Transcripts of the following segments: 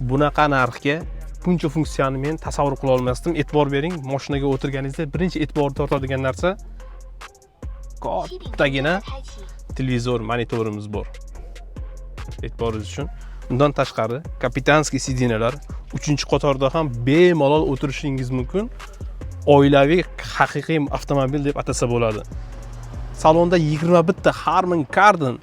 bunaqa narxga buncha funksiyani men tasavvur qila olmasdim. E'tibor bering, mashinaga o'tirganingizda birinchi e'tibor tortadigan narsa kattagina televizor monitorimiz bor. E'tiboringiz uchun. Undan tashqari kapitanskiy sidinalar 3-qatorda ham bemalol o'tirishingiz mumkin. Oilaviy haqiqiy avtomobil deb atasa bo'ladi. Salonda 21 ta Harman Kardon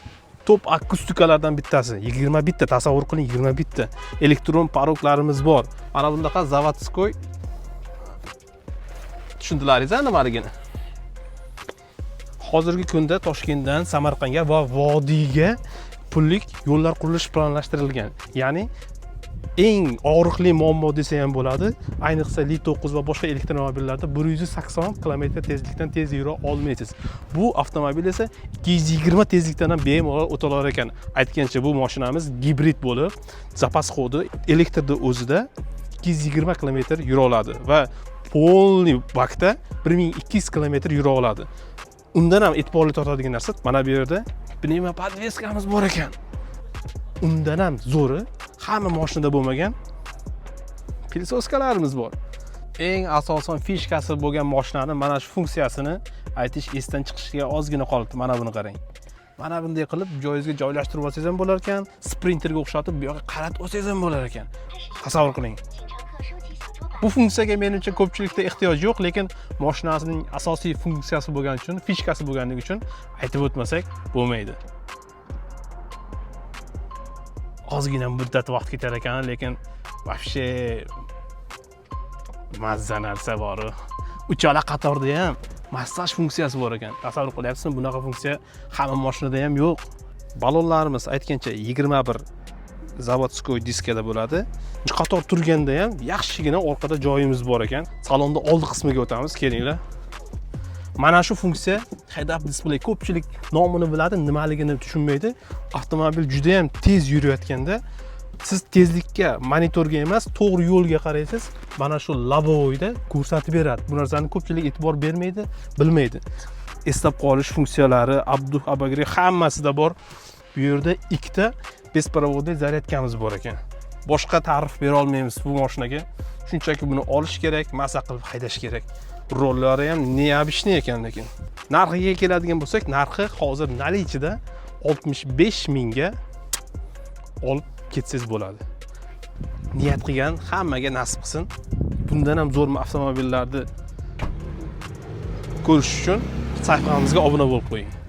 top akustikalardan bittasi. 21 ta, tasavvur qiling, 21 ta. Elektron paroklarimiz bor. Mana bundaqa zavodskoy tushundilaringiz nimaligini? Hozirgi kunda Toshkentdan Samarqandga va vodiyga pullik yo'llar qurilishi planlashtirilgan. Ya'ni eng og'riqli muammo desa ham bo'ladi. Ayniqsa Li9 va boshqa elektromobillarda 180 km tezlikdan tez yura olmaysiz. Bu avtomobil esa 220 tezlikdan ham bemalol o'ta olar ekan. Aytgancha bu mashinamiz gibrid bo'lib, zapas xodi elektrda o'zida 220 km yura oladi va polniy bakda 1200 km yura oladi. Undan ham e'tiborli tortadigan narsa mana bu yerda pnevma podveskamiz bor ekan. Undan ham zo'ri hamma mashinada bo'lmagan pilsoskalarimiz bor. Eng asosan fishkasi bo'lgan mashinani mana shu funksiyasini aytish esdan chiqishiga ozgina qolibdi. Mana buni qarang. Mana bunday qilib joyingizga joylashtirib olsangiz ham bo'lar ekan, sprinterga o'xshatib bu yoqqa qaratib olsangiz ham bo'lar ekan. Tasavvur qiling. Bu funksiyaga menimcha ko'pchilikda ehtiyoj yo'q, lekin mashinasining asosiy funksiyasi bo'lgani uchun, fishkasi bo'lganligi uchun aytib o'tmasak bo'lmaydi. Ozgina muddat vaqt ketar ekan, lekin vobshe mazza narsa bor. Uchala qatorda ham massaj funksiyasi bor ekan. Tasavvur qilyapsizmi, bunaqa funksiya hamma mashinada ham yo'q. Balonlarimiz aytgancha 21 zavodskoy diskada bo'ladi. Qator turganda ham yaxshigina orqada joyimiz bor ekan. Salonda oldi qismiga o'tamiz, kelinglar. Mana shu funksiya head-up display. Ko'pchilik nomini biladi, nimaligini tushunmaydi. Avtomobil juda ham tez yurayotganda siz tezlikka, monitorga emas, to'g'ri yo'lga qaraysiz, mana shu lavoyda ko'rsatib beradi. Bu narsani ko'pchilik e'tibor bermaydi, bilmaydi. Eslab qolish funksiyalari, abduh abagri hammasida bor. Bu yerda ikkita besprovodniy zaryadkamiz bor ekan. Boshqa ta'rif bera olmaymiz bu mashinaga. Shunchaki buni olish kerak, maza qilib haydash kerak. Rollari ham neobishni ekan, lekin narxiga keladigan bo'lsak, narxi hozir nalichida 65 mingga olib ketsangiz bo'ladi. Niyat qilgan hammaga nasib qilsin. Bundan ham zo'r avtomobillarni ko'rish uchun sayfamizga obuna bo'lib qo'ying.